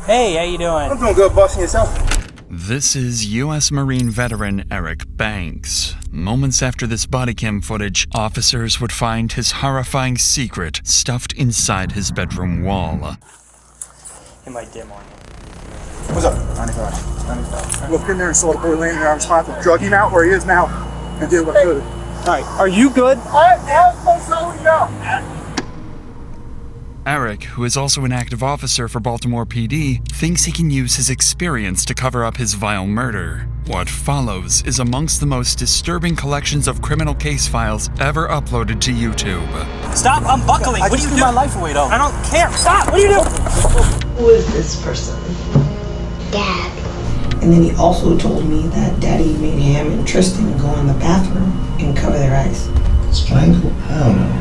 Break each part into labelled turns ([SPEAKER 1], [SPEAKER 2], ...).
[SPEAKER 1] Hey, how you doing?
[SPEAKER 2] I'm doing good, boss, and yourself?
[SPEAKER 3] This is U.S. Marine veteran Eric Banks. Moments after this body cam footage, officers would find his horrifying secret stuffed inside his bedroom wall.
[SPEAKER 1] It might dim on you.
[SPEAKER 2] What's up? 95.
[SPEAKER 4] Look in there and saw the boy laying there. I was trying to drug him out where he is now and did what good.
[SPEAKER 1] Alright, are you good?
[SPEAKER 3] Eric, who is also an active officer for Baltimore PD, thinks he can use his experience to cover up his vile murder. What follows is amongst the most disturbing collections of criminal case files ever uploaded to YouTube.
[SPEAKER 1] Stop, I'm buckling. What do you do?
[SPEAKER 2] my life away, though.
[SPEAKER 1] I don't care. Stop, what are you doing?
[SPEAKER 5] Who is this person?
[SPEAKER 6] Dad.
[SPEAKER 5] And then he also told me that Daddy made him and Tristan go in the bathroom and cover their eyes.
[SPEAKER 6] Strangle? I don't know.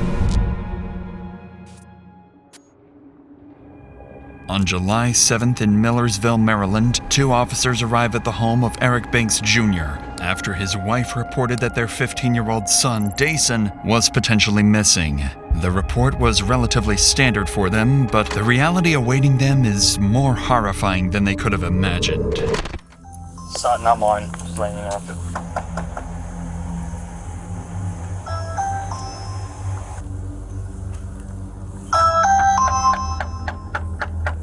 [SPEAKER 3] On July 7th in Millersville, Maryland, 2 officers arrive at the home of Eric Banks Jr. after his wife reported that their 15-year-old son, Dason, was potentially missing. The report was relatively standard for them, but the reality awaiting them is more horrifying than they could have imagined.
[SPEAKER 1] Not mine. Just letting you know.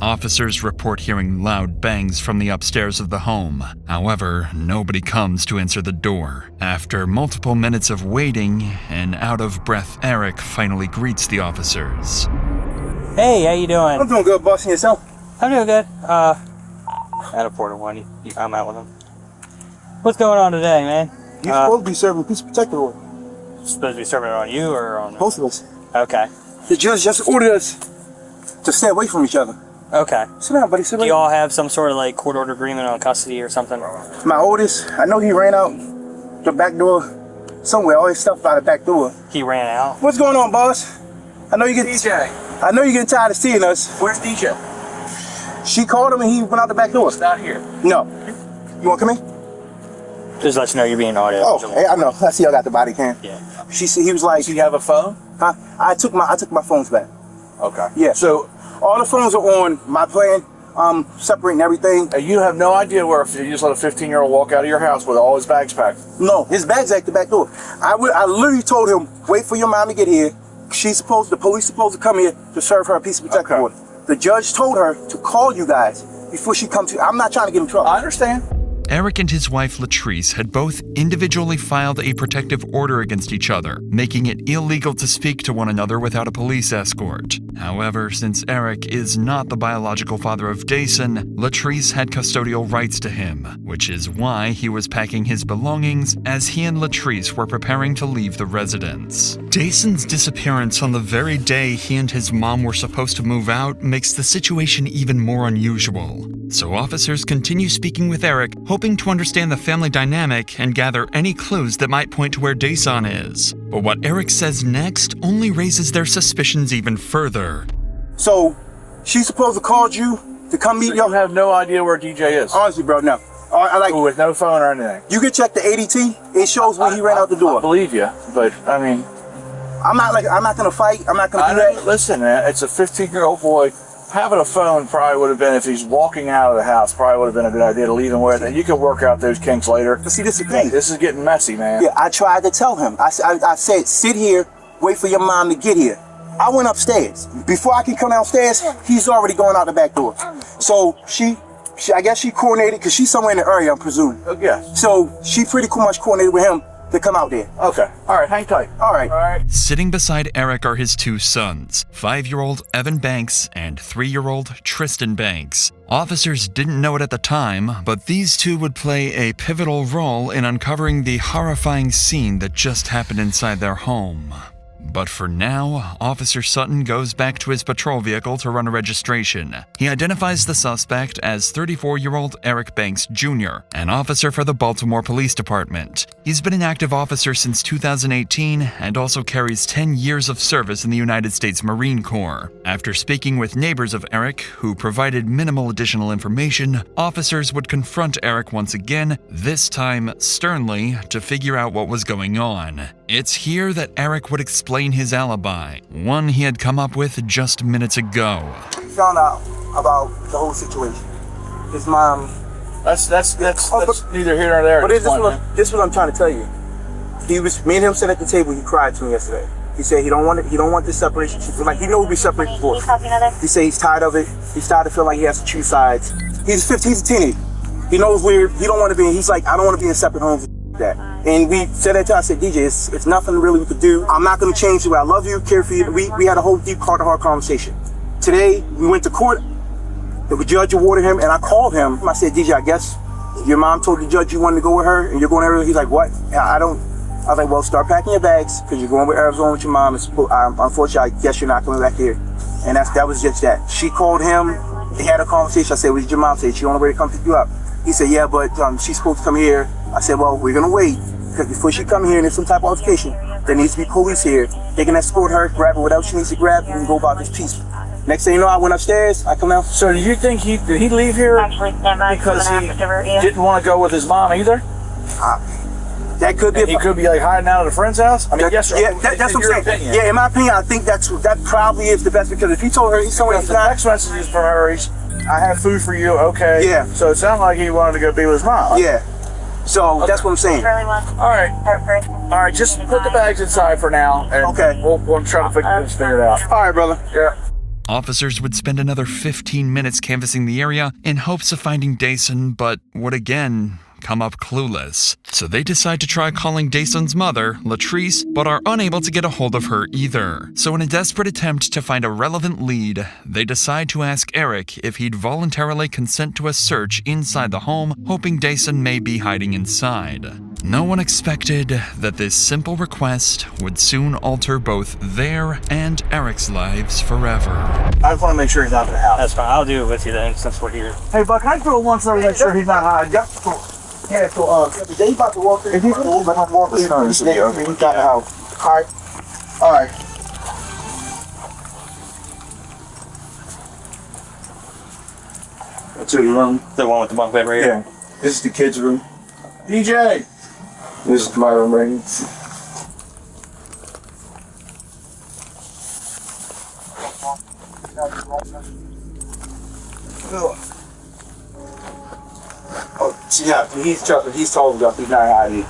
[SPEAKER 3] Officers report hearing loud bangs from the upstairs of the home. However, nobody comes to answer the door. After multiple minutes of waiting, an out-of-breath Eric finally greets the officers.
[SPEAKER 1] Hey, how you doing?
[SPEAKER 2] I'm doing good, boss, and yourself?
[SPEAKER 1] I'm doing good. At a Porter one. I'm out with him. What's going on today, man?
[SPEAKER 2] You're supposed to be serving peace protector order.
[SPEAKER 1] Supposed to be serving it on you or on...
[SPEAKER 2] Both of us.
[SPEAKER 1] Okay.
[SPEAKER 2] The judge just ordered us to stay away from each other.
[SPEAKER 1] Okay.
[SPEAKER 2] Sit down, buddy. Sit
[SPEAKER 1] Do
[SPEAKER 2] down.
[SPEAKER 1] you all have some sort of like court order agreement on custody or something?
[SPEAKER 2] My oldest, I know he ran out the back door somewhere. All his stuff out the back door.
[SPEAKER 1] He ran out?
[SPEAKER 2] What's going on, boss? I know you get
[SPEAKER 4] DJ.
[SPEAKER 2] I know you're getting tired of seeing us.
[SPEAKER 4] Where's DJ?
[SPEAKER 2] She called him and he went out the back door.
[SPEAKER 4] He's not here.
[SPEAKER 2] No. You want to come in?
[SPEAKER 1] Just let you know you're being audio.
[SPEAKER 2] Oh, hey, I know. I see y'all got the body cam.
[SPEAKER 1] Yeah.
[SPEAKER 2] She said he was like,
[SPEAKER 4] Does he have a phone?
[SPEAKER 2] huh? I took my phones back.
[SPEAKER 4] Okay.
[SPEAKER 2] Yeah. So all the phones are on my plan. Separating everything.
[SPEAKER 4] You have no idea where if you just let a 15-year-old walk out of your house with all his bags packed.
[SPEAKER 2] No, his bag's at the back door. I literally told him, wait for your mom to get here. The police supposed to come here to serve her a peace protective order. The judge told her to call you guys before she comes to. I'm not trying to get in trouble.
[SPEAKER 4] I understand.
[SPEAKER 3] Eric and his wife Latrice had both individually filed a protective order against each other, making it illegal to speak to one another without a police escort. However, since Eric is not the biological father of Dason, Latrice had custodial rights to him, which is why he was packing his belongings as he and Latrice were preparing to leave the residence. Dason's disappearance on the very day he and his mom were supposed to move out makes the situation even more unusual. So officers continue speaking with Eric, hoping to understand the family dynamic and gather any clues that might point to where Dason is. But what Eric says next only raises their suspicions even further.
[SPEAKER 2] So she's supposed to call you to come meet
[SPEAKER 4] You
[SPEAKER 2] y'all.
[SPEAKER 4] have no idea where DJ is.
[SPEAKER 2] Honestly, bro, no. I like.
[SPEAKER 4] With no phone or anything.
[SPEAKER 2] You can check the ADT. It shows when he ran out the
[SPEAKER 4] I
[SPEAKER 2] door.
[SPEAKER 4] believe you, but I mean,
[SPEAKER 2] I'm not gonna fight. I'm not gonna do that.
[SPEAKER 4] listen, man, it's a 15-year-old boy. Having a phone probably would have been, if he's walking out of the house, probably would have been a good idea to leave him with, and you can work out those kinks later.
[SPEAKER 2] But see, this is the thing.
[SPEAKER 4] This is getting messy, man.
[SPEAKER 2] Yeah, I tried to tell him. I said, sit here, wait for your mom to get here. I went upstairs. Before I could come downstairs, he's already going out the back door. So I guess she coordinated, because she's somewhere in the area, I'm presuming.
[SPEAKER 4] Yeah.
[SPEAKER 2] So she pretty much coordinated with him to come out there.
[SPEAKER 4] Okay. All right, hang tight.
[SPEAKER 2] All right.
[SPEAKER 4] All right.
[SPEAKER 3] Sitting beside Eric are his 2 sons, 5-year-old Evan Banks and 3-year-old Tristan Banks. Officers didn't know it at the time, but these 2 would play a pivotal role in uncovering the horrifying scene that just happened inside their home. But for now, Officer Sutton goes back to his patrol vehicle to run a registration. He identifies the suspect as 34-year-old Eric Banks Jr., an officer for the Baltimore Police Department. He's been an active officer since 2018 and also carries 10 years of service in the United States Marine Corps. After speaking with neighbors of Eric, who provided minimal additional information, officers would confront Eric once again, this time sternly, to figure out what was going on. It's here that Eric would explain his alibi, one he had come up with just minutes ago.
[SPEAKER 2] Found out about the whole situation. his mom.
[SPEAKER 4] That's neither here nor there.
[SPEAKER 2] But this is what I'm trying to tell you. Me and him sat at the table. He cried to me yesterday. He said he don't want this separation. Like, he knows we separated before. He said he's tired of it. He's tired of feeling like he has to choose sides. He's 15. He's a teenager. He knows weird. He don't want to be. He's like, I don't want to be in separate homes. That. And we said that to him. I said, DJ, it's nothing really we could do. I'm not going to change the way I love you, care for you. We had a whole deep heart-to-heart conversation. Today we went to court. The judge awarded him, and I called him. I said, DJ, I guess your mom told the judge you wanted to go with her, and you're going to Arizona. He's like, what? I was like, well, start packing your bags, because you're going with Arizona with your mom. Unfortunately, I guess you're not coming back here. And that was just that. She called him. They had a conversation. I said, what did your mom say? She on the way to come pick you up. He said, yeah, but she's supposed to come here. I said, well, we're going to wait, because before she come here and there's some type of altercation, there needs to be police here. They can escort her, grab her, whatever she needs to grab, and go about this peaceful. Next thing you know, I went upstairs. I come out.
[SPEAKER 4] So do you think did he leave here because he didn't want to go with his mom either?
[SPEAKER 2] That could be.
[SPEAKER 4] He could be like hiding out at a friend's house. I mean, yes, sir.
[SPEAKER 2] Yeah, that's what I'm saying.
[SPEAKER 4] Opinion.
[SPEAKER 2] Yeah, in my opinion, I think that probably is the best, because if he told her he's somewhere he's
[SPEAKER 4] the
[SPEAKER 2] not.
[SPEAKER 4] text messages from her, I have food for you. Okay.
[SPEAKER 2] Yeah.
[SPEAKER 4] So it sounded like he wanted to go be with his mom.
[SPEAKER 2] Yeah. So that's what I'm saying.
[SPEAKER 4] All right. Just put the bags inside for now, and
[SPEAKER 2] okay.
[SPEAKER 4] We'll try to figure it out.
[SPEAKER 2] All right, brother.
[SPEAKER 4] Yeah.
[SPEAKER 3] Officers would spend another 15 minutes canvassing the area in hopes of finding Dason, but would again come up clueless. So they decide to try calling Dason's mother, Latrice, but are unable to get a hold of her either. So in a desperate attempt to find a relevant lead, they decide to ask Eric if he'd voluntarily consent to a search inside the home, hoping Dason may be hiding inside. No one expected that this simple request would soon alter both their and Eric's lives forever.
[SPEAKER 2] I just want to make sure he's out of the house.
[SPEAKER 1] That's fine. I'll do it with you then, since we're here.
[SPEAKER 2] Hey, Buck, can I throw one so to make sure he's not hiding? Yep. Yeah, so they about to walk in. If he's about to walk in, he's got the house. All right.
[SPEAKER 1] That's your room? The one with the bunk bed right here?
[SPEAKER 2] Yeah. This is the kids' room.
[SPEAKER 4] DJ.
[SPEAKER 2] This is my room right here. Yeah, he's tough. He's told us he's not hiding.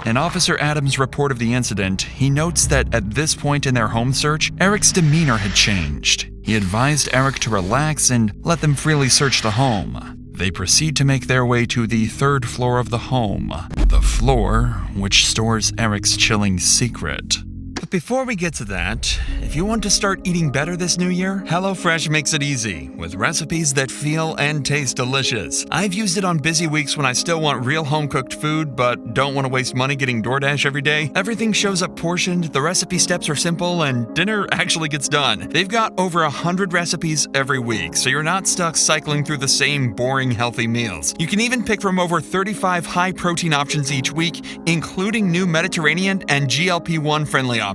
[SPEAKER 3] In Officer Adams' report of the incident, he notes that at this point in their home search, Eric's demeanor had changed. He advised Eric to relax and let them freely search the home. They proceed to make their way to the third floor of the home, the floor which stores Eric's chilling secret. But before we get to that, if you want to start eating better this new year, HelloFresh makes it easy, with recipes that feel and taste delicious. I've used it on busy weeks when I still want real home-cooked food, but don't want to waste money getting DoorDash every day. Everything shows up portioned, the recipe steps are simple, and dinner actually gets done. They've got over 100 recipes every week, so you're not stuck cycling through the same boring, healthy meals. You can even pick from over 35 high-protein options each week, including new Mediterranean and GLP-1 friendly options.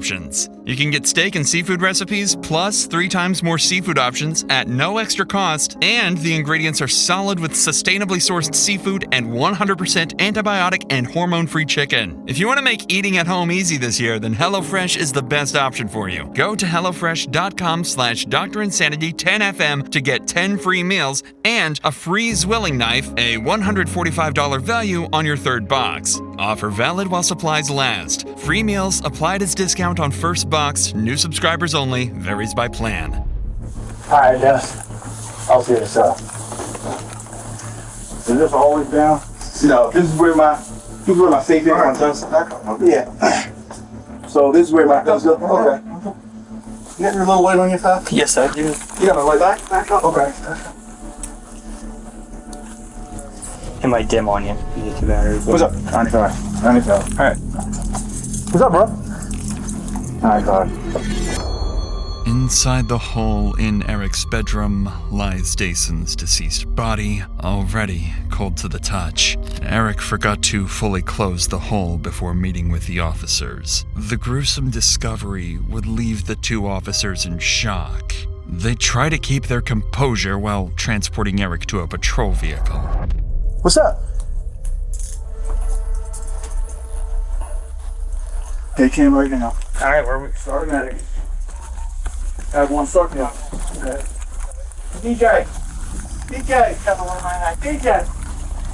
[SPEAKER 3] You can get steak and seafood recipes, plus 3 times more seafood options at no extra cost, and the ingredients are solid with sustainably sourced seafood and 100% antibiotic and hormone-free chicken. If you want to make eating at home easy this year, then HelloFresh is the best option for you. Go to HelloFresh.com/DrInsanity10FM to get 10 free meals and a free Zwilling knife, a $145 value on your third box. Offer valid while supplies last. Free meals applied as discount on first box, new subscribers only, varies by plan.
[SPEAKER 2] Alright, Dennis. I'll see this up. Is this always down? No, this is where my safe is. Yeah. So this is where my guns go. Okay. You got your little light on your side?
[SPEAKER 1] Yes, I do.
[SPEAKER 2] You got a light back up? Okay.
[SPEAKER 1] It might dim on you. You get 2 batteries.
[SPEAKER 2] What's up? 95. Alright. What's up, bro? 95.
[SPEAKER 3] Inside the hole in Eric's bedroom lies Dason's deceased body, already cold to the touch. Eric forgot to fully close the hole before meeting with the officers. The gruesome discovery would leave the 2 officers in shock. They try to keep their composure while transporting Eric to a patrol vehicle.
[SPEAKER 2] What's up? They came right now.
[SPEAKER 1] Alright, where are we?
[SPEAKER 2] Starting at it. I have one stuck now. Okay. DJ. DJ.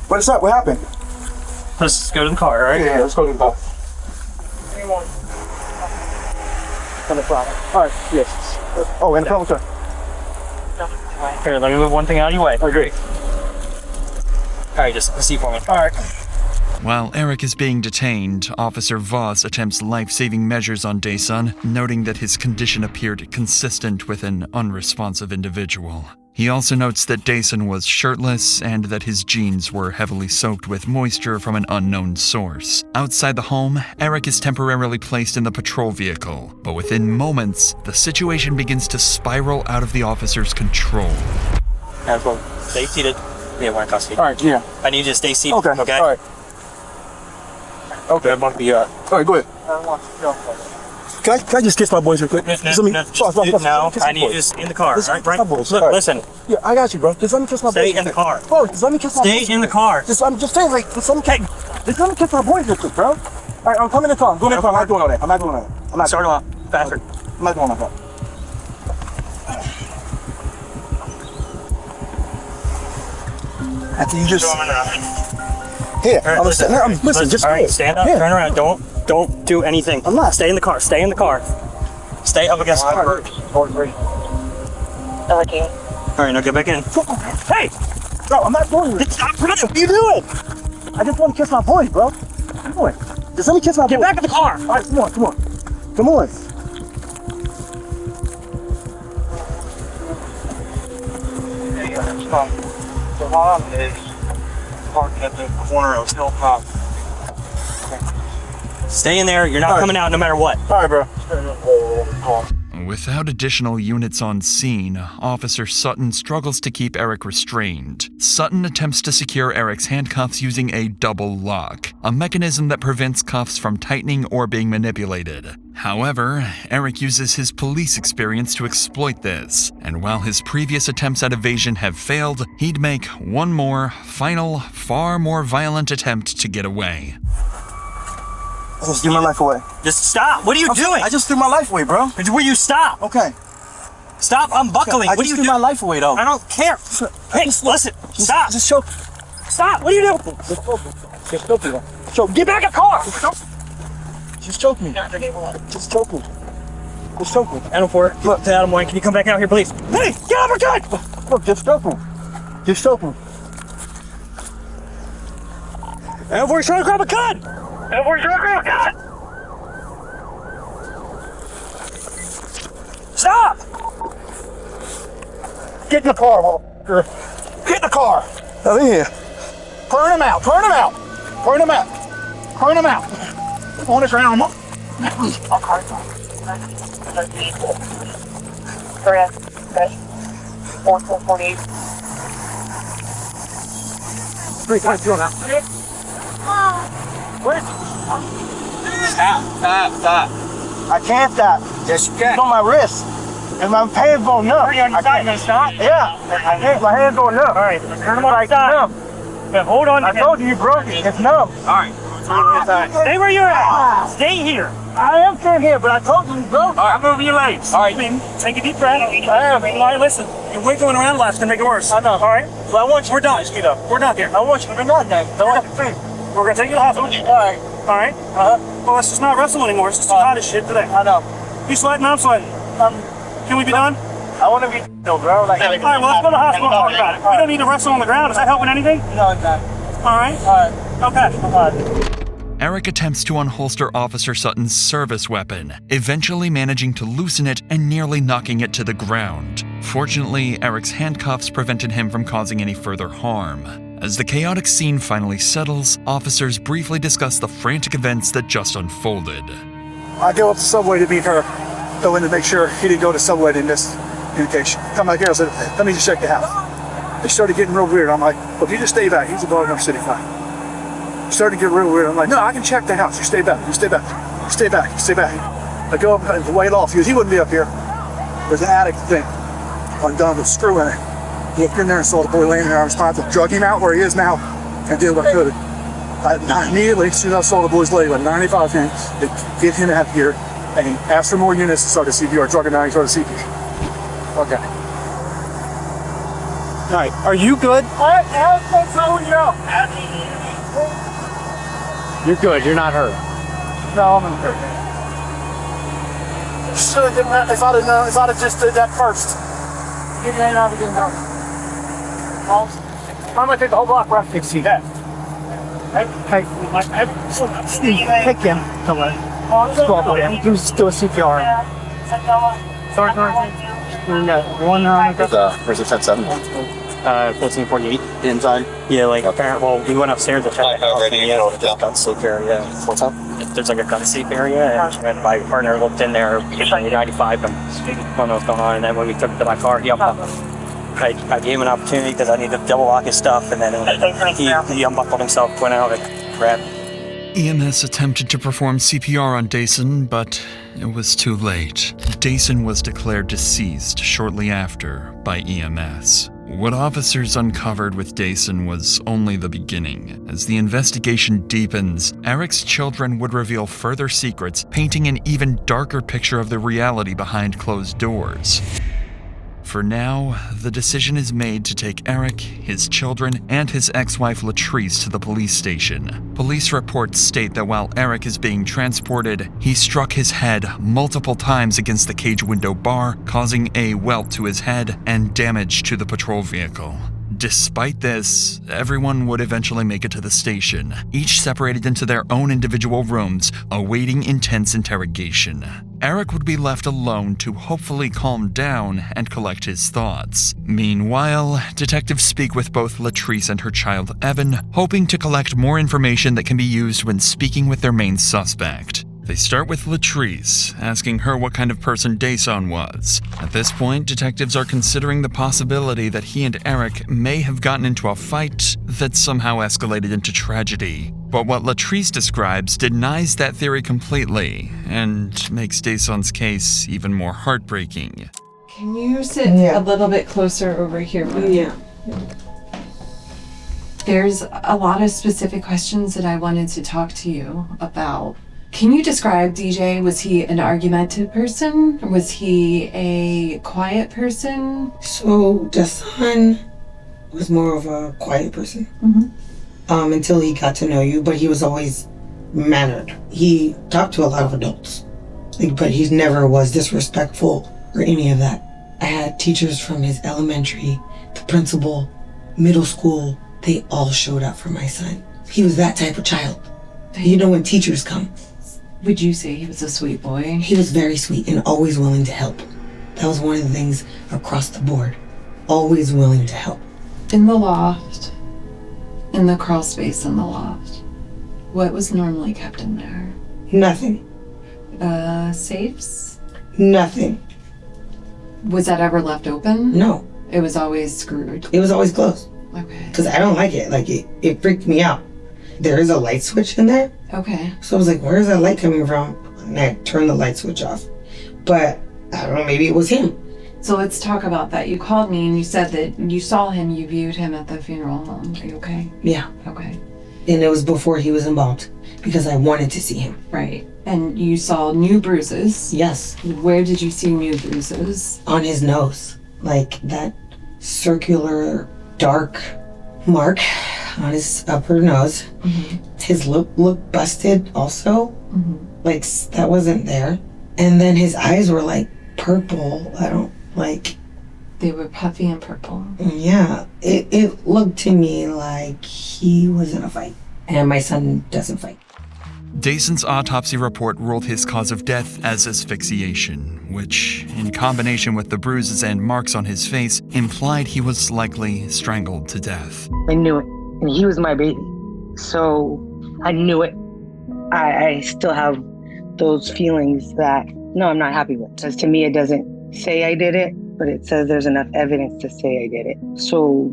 [SPEAKER 2] What's up? What happened?
[SPEAKER 1] Let's go to the car, all right?
[SPEAKER 2] Yeah, let's go to the car. On the front. All right, yes. Oh, in the front, sir.
[SPEAKER 1] Here, let me move one thing out of your way.
[SPEAKER 2] I agree.
[SPEAKER 1] All right, just see for me.
[SPEAKER 2] All right.
[SPEAKER 3] While Eric is being detained, Officer Voss attempts life-saving measures on Daesun, noting that his condition appeared consistent with an unresponsive individual. He also notes that Daesun was shirtless and that his jeans were heavily soaked with moisture from an unknown source. Outside the home, Eric is temporarily placed in the patrol vehicle, but within moments, the situation begins to spiral out of the officer's control.
[SPEAKER 1] Stay seated. Yeah, we're in custody.
[SPEAKER 2] All right, yeah.
[SPEAKER 1] I need you to stay seated,
[SPEAKER 2] Okay.
[SPEAKER 1] okay?
[SPEAKER 2] All right.
[SPEAKER 1] Okay. That might be,
[SPEAKER 2] All right, go ahead. Can I just kiss my boys real quick?
[SPEAKER 1] No,
[SPEAKER 2] Just let me-
[SPEAKER 1] no,
[SPEAKER 2] kiss
[SPEAKER 1] I
[SPEAKER 2] my
[SPEAKER 1] need you
[SPEAKER 2] boys.
[SPEAKER 1] just in the car,
[SPEAKER 2] Just
[SPEAKER 1] right?
[SPEAKER 2] my boys.
[SPEAKER 1] Look,
[SPEAKER 2] All right.
[SPEAKER 1] listen,
[SPEAKER 2] Yeah, I got you, bro. Just let me kiss my boys.
[SPEAKER 1] stay in the car.
[SPEAKER 2] Bro, just let me kiss my boys.
[SPEAKER 1] Stay in the car.
[SPEAKER 2] I'm just saying, like, just let me kiss my boys real quick, bro. All right, I'm coming in the car. I'm going in the car. I'm not doing all that. I'm not doing all that. I'm not.
[SPEAKER 1] Start them up, faster.
[SPEAKER 2] I'm not doing all that. After you just. Here,
[SPEAKER 1] All right,
[SPEAKER 2] I'm listen, just
[SPEAKER 1] all right,
[SPEAKER 2] here.
[SPEAKER 1] stand up,
[SPEAKER 2] Here.
[SPEAKER 1] turn around, don't do anything.
[SPEAKER 2] I'm not.
[SPEAKER 1] Stay in the car, stay in the car. Stay up against the car. All right, now get back in.
[SPEAKER 2] Hey! Bro, I'm not doing it.
[SPEAKER 1] Stop running.
[SPEAKER 2] What are you doing? I just want to kiss my boys, bro. Come on. Just let me kiss my boys.
[SPEAKER 1] Get back in the car.
[SPEAKER 2] All right, come on. Come on.
[SPEAKER 1] The mom is parked at the corner of Hilltop. Stay in there, you're not coming out no matter what.
[SPEAKER 2] All right, bro.
[SPEAKER 3] Without additional units on scene, Officer Sutton struggles to keep Eric restrained. Sutton attempts to secure Eric's handcuffs using a double lock, a mechanism that prevents cuffs from tightening or being manipulated. However, Eric uses his police experience to exploit this, and while his previous attempts at evasion have failed, he'd make one more, final, far more violent attempt to get away.
[SPEAKER 2] I just threw my life away.
[SPEAKER 1] Just stop. What are you doing?
[SPEAKER 2] I just threw my life away, bro.
[SPEAKER 1] Will you stop?
[SPEAKER 2] Okay.
[SPEAKER 1] Stop unbuckling.
[SPEAKER 2] I
[SPEAKER 1] What are
[SPEAKER 2] just
[SPEAKER 1] you
[SPEAKER 2] threw
[SPEAKER 1] doing?
[SPEAKER 2] my life away, though.
[SPEAKER 1] I don't care. Hey, listen. Stop.
[SPEAKER 2] Just choke.
[SPEAKER 1] Stop. What are you doing?
[SPEAKER 2] Just choke me. Choke.
[SPEAKER 1] Get back in the car.
[SPEAKER 2] Just choke me. Just choke me. Just choke me.
[SPEAKER 1] Adam 4, look, to Adam 1, can you come back out here, please? Hey, get up, good!
[SPEAKER 2] Look, just choke me. Just choke me.
[SPEAKER 1] Adam 4 is trying to grab a gun! Adam 4 is trying to grab a gun! Stop!
[SPEAKER 2] Get in the car, motherfucker. Get in the car. Out in here. Turn him out. Turn him out. Turn him out. Turn him out. On the ground.
[SPEAKER 7] Correct. 4448.
[SPEAKER 2] 3 times, you now. Where's?
[SPEAKER 1] Stop.
[SPEAKER 2] I can't stop.
[SPEAKER 1] Yes, you can.
[SPEAKER 2] It's on my wrist. And my hands going numb.
[SPEAKER 1] Are you on your side? You gonna stop?
[SPEAKER 2] Yeah. I can't. My hands going numb.
[SPEAKER 1] All right, turn them on
[SPEAKER 2] Like
[SPEAKER 1] the side.
[SPEAKER 2] numb.
[SPEAKER 1] Yeah, hold on.
[SPEAKER 2] I told you broke it. It's numb.
[SPEAKER 1] All right. Stay where you're at. Stay here.
[SPEAKER 2] I am staying here, but I told you broke.
[SPEAKER 1] All right, I'm moving your legs. All right. Take a deep breath.
[SPEAKER 2] I am.
[SPEAKER 1] All right, listen. You're wiggling around left to make it worse.
[SPEAKER 2] I know.
[SPEAKER 1] All right.
[SPEAKER 2] But I want you.
[SPEAKER 1] We're done. We're done here.
[SPEAKER 2] I want you to be not done. I want you to free.
[SPEAKER 1] We're gonna take you to the hospital.
[SPEAKER 2] All right.
[SPEAKER 1] All right. Well, let's just not wrestle anymore. It's just too hot as shit today.
[SPEAKER 2] I know.
[SPEAKER 1] You sweating? I'm sweating. Can we be done?
[SPEAKER 2] I want to be no, bro. Like.
[SPEAKER 1] All right. Well, let's go to the hospital and talk about it. We don't need to wrestle on the ground. Is that helping anything?
[SPEAKER 2] No, it's not.
[SPEAKER 1] All right.
[SPEAKER 2] All right.
[SPEAKER 1] Okay.
[SPEAKER 2] All right.
[SPEAKER 3] Eric attempts to unholster Officer Sutton's service weapon, eventually managing to loosen it and nearly knocking it to the ground. Fortunately, Eric's handcuffs prevented him from causing any further harm. As the chaotic scene finally settles, officers briefly discuss the frantic events that just unfolded.
[SPEAKER 8] I go up to Subway to meet her, go in to make sure he didn't go to Subway to miss communication. Come back here, I said, let me just check the house. They started getting real weird. I'm like, well, if you just stay back, he's a Baltimore City guy. Started to get real weird. I'm like, no, I can check the house. You stay back. You stay back. You stay back. You stay back. I go up and wait off. He goes, he wouldn't be up here. There's an attic thing undone with a screw in it. He looked in there and saw the boy laying there. I was trying to drug him out where he is now and did what I could. I immediately, as soon as I saw the boy's leg, like 95 hands, to get him out of here and asked for more units to start a CPR. Drug him out, he started CPR. Okay. All right. Are you good? You're good. You're not hurt. No, I'm hurt. Should have done that. If I'd have known, if I'd have just did that first. You may not have been done. I'm gonna take the whole block where I can see that. Hey, Steve, take him. Come on. Just go up with him. Do a CPR. Sorry. No, one.
[SPEAKER 2] Where's the 10-7?
[SPEAKER 1] 1448.
[SPEAKER 2] Inside.
[SPEAKER 1] Yeah, like well, we went upstairs to check the house.
[SPEAKER 2] already,
[SPEAKER 1] And, gun sleep area.
[SPEAKER 2] What's up?
[SPEAKER 1] There's like a gun sleep area, and my partner looked in there, 95, and don't know what's going on. And then when we took it to my car, I gave him an opportunity because I needed to double lock his stuff, and then he unbuckled himself, went out and grabbed.
[SPEAKER 3] EMS attempted to perform CPR on Dason, but it was too late. Dason was declared deceased shortly after by EMS. What officers uncovered with Dason was only the beginning. As the investigation deepens, Eric's children would reveal further secrets, painting an even darker picture of the reality behind closed doors. For now, the decision is made to take Eric, his children, and his ex-wife Latrice to the police station. Police reports state that while Eric is being transported, he struck his head multiple times against the cage window bar, causing a welt to his head and damage to the patrol vehicle. Despite this, everyone would eventually make it to the station, each separated into their own individual rooms, awaiting intense interrogation. Eric would be left alone to hopefully calm down and collect his thoughts. Meanwhile, detectives speak with both Latrice and her child Evan, hoping to collect more information that can be used when speaking with their main suspect. They start with Latrice, asking her what kind of person Dason was. At this point, detectives are considering the possibility that he and Eric may have gotten into a fight that somehow escalated into tragedy. But what Latrice describes denies that theory completely, and makes Dason's case even more heartbreaking.
[SPEAKER 7] Can you sit a little bit closer over here?
[SPEAKER 5] Yeah.
[SPEAKER 7] There's a lot of specific questions that I wanted to talk to you about. Can you describe DJ? Was he an argumentative person? Was he a quiet person?
[SPEAKER 5] So the son was more of a quiet person. Until he got to know you, but he was always mannered. He talked to a lot of adults, but he never was disrespectful or any of that. I had teachers from his elementary, the principal, middle school, they all showed up for my son. He was that type of child. You know when teachers come.
[SPEAKER 7] Would you say he was a sweet boy?
[SPEAKER 5] He was very sweet and always willing to help. That was one of the things across the board. Always willing to help.
[SPEAKER 7] In the loft, in the crawl space in the loft, what was normally kept in there?
[SPEAKER 5] Nothing.
[SPEAKER 7] Safes?
[SPEAKER 5] Nothing.
[SPEAKER 7] Was that ever left open?
[SPEAKER 5] No.
[SPEAKER 7] It was always screwed.
[SPEAKER 5] It was always closed.
[SPEAKER 7] Okay.
[SPEAKER 5] Because I don't like it. It freaked me out. There is a light switch in there.
[SPEAKER 7] Okay.
[SPEAKER 5] So I was like, where's that light coming from? And I turned the light switch off. But I don't know, maybe it was him.
[SPEAKER 7] So let's talk about that. You called me and you said that you saw him, you viewed him at the funeral home. Are you okay?
[SPEAKER 5] Yeah.
[SPEAKER 7] Okay.
[SPEAKER 5] And it was before he was embalmed because I wanted to see him.
[SPEAKER 7] Right. And you saw new bruises.
[SPEAKER 5] Yes.
[SPEAKER 7] Where did you see new bruises?
[SPEAKER 5] On his nose. Like that circular dark mark on his upper nose. His lip looked busted also. Like that wasn't there. And then his eyes were like purple.
[SPEAKER 7] They were puffy and purple.
[SPEAKER 5] Yeah. It looked to me like he was in a fight. And my son doesn't fight.
[SPEAKER 3] Dason's autopsy report ruled his cause of death as asphyxiation, which, in combination with the bruises and marks on his face, implied he was likely strangled to death.
[SPEAKER 9] I knew it. And he was my baby. So I knew it. I still have those feelings that, no, I'm not happy with. Because to me, it doesn't say I did it, but it says there's enough evidence to say I did it. So,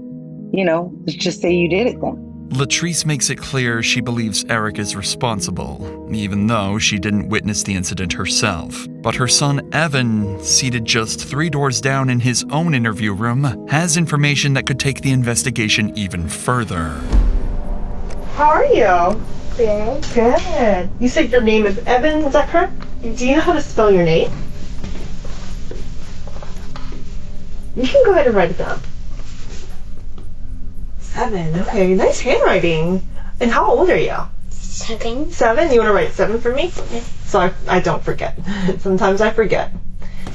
[SPEAKER 9] let's just say you did it then.
[SPEAKER 3] Latrice makes it clear she believes Eric is responsible, even though she didn't witness the incident herself. But her son Evan, seated just 3 doors down in his own interview room, has information that could take the investigation even further.
[SPEAKER 10] How are you? Good. Good. You said your name is Evan, is that correct? Do you know how to spell your name? You can go ahead and write it down. Evan. Okay, nice handwriting. And how old are you?
[SPEAKER 6] 7.
[SPEAKER 10] 7? You want to write 7 for me? So I don't forget. Sometimes I forget.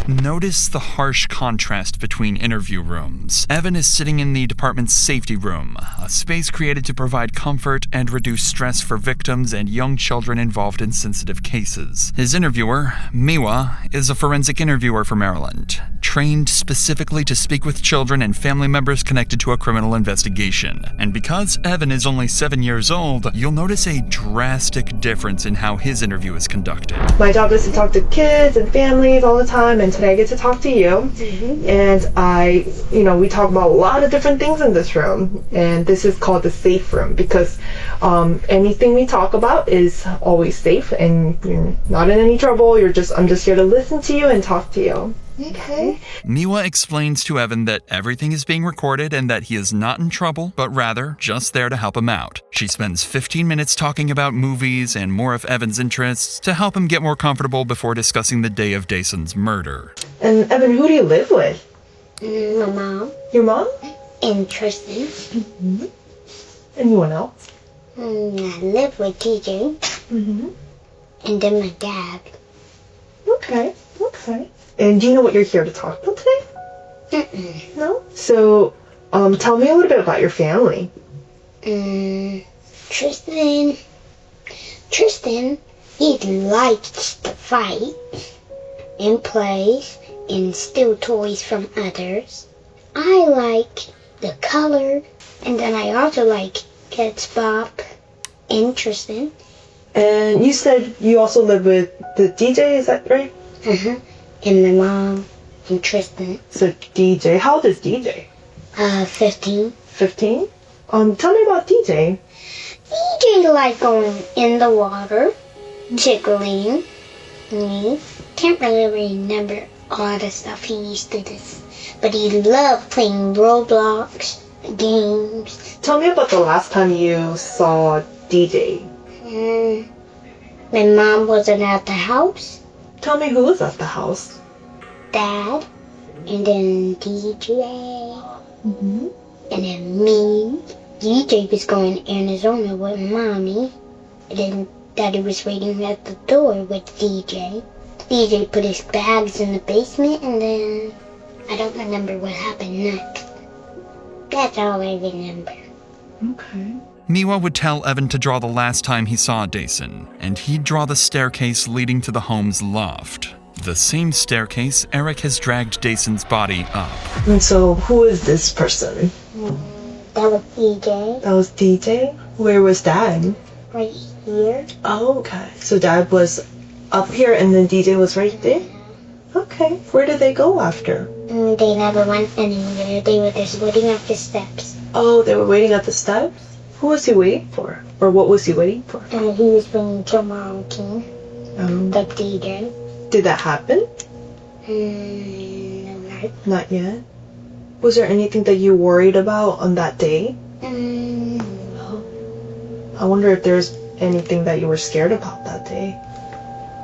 [SPEAKER 3] Notice the harsh contrast between interview rooms. Evan is sitting in the department's safety room, a space created to provide comfort and reduce stress for victims and young children involved in sensitive cases. His interviewer, Miwa, is a forensic interviewer from Maryland, trained specifically to speak with children and family members connected to a criminal investigation. And because Evan is only 7 years old, you'll notice a drastic difference in how his interview is conducted.
[SPEAKER 10] My job is to talk to kids and families all the time, and today I get to talk to you. And we talk about a lot of different things in this room, and this is called the safe room because anything we talk about is always safe, and you're not in any trouble. I'm just here to listen to you and talk to you. Okay.
[SPEAKER 3] Miwa explains to Evan that everything is being recorded and that he is not in trouble, but rather just there to help him out. She spends 15 minutes talking about movies and more of Evan's interests to help him get more comfortable before discussing the day of Dason's murder.
[SPEAKER 10] And Evan, who do you live with?
[SPEAKER 6] My mom.
[SPEAKER 10] Your mom?
[SPEAKER 6] And Tristan.
[SPEAKER 10] Mm-hmm. Anyone else?
[SPEAKER 6] I live with DJ.
[SPEAKER 10] Mm-hmm.
[SPEAKER 6] And then my dad.
[SPEAKER 10] Okay. And do you know what you're here to talk about today?
[SPEAKER 6] Mm-mm.
[SPEAKER 10] No? So, tell me a little bit about your family.
[SPEAKER 6] Tristan, he likes to fight and plays and steal toys from others. I like the color, and then I also like Kids Bop and Tristan.
[SPEAKER 10] And you said you also live with the DJ, is that right?
[SPEAKER 6] Uh-huh. And my mom and Tristan.
[SPEAKER 10] So DJ, how old is DJ?
[SPEAKER 6] 15.
[SPEAKER 10] 15? Tell me about DJ.
[SPEAKER 6] DJ like going in the water, tickling me. Can't really remember all the stuff he used to do. But he loved playing Roblox games.
[SPEAKER 10] Tell me about the last time you saw DJ.
[SPEAKER 6] My mom wasn't at the house.
[SPEAKER 10] Tell me who was at the house.
[SPEAKER 6] Dad, and then DJ,
[SPEAKER 10] Mm-hmm.
[SPEAKER 6] and then me. DJ was going to Arizona with Mommy, and then Daddy was waiting at the door with DJ. DJ put his bags in the basement, and then I don't remember what happened next. That's all I remember.
[SPEAKER 10] Okay.
[SPEAKER 3] Miwa would tell Evan to draw the last time he saw Dason, and he'd draw the staircase leading to the home's loft. The same staircase Eric has dragged Dason's body up.
[SPEAKER 10] And so, who is this person?
[SPEAKER 6] That was DJ.
[SPEAKER 10] That was DJ? Where was Dad?
[SPEAKER 6] Right here.
[SPEAKER 10] Oh, okay. So Dad was up here and then DJ was right there? Okay. Where did they go after?
[SPEAKER 6] They never went anywhere. They were just waiting at the steps.
[SPEAKER 10] Oh, they were waiting at the steps? Who was he waiting for? Or what was he waiting for?
[SPEAKER 6] And he was waiting till Mom came. The DJ.
[SPEAKER 10] Did that happen?
[SPEAKER 6] No.
[SPEAKER 10] Not yet. Was there anything that you worried about on that day?
[SPEAKER 6] No.
[SPEAKER 10] I wonder if there's anything that you were scared about that day.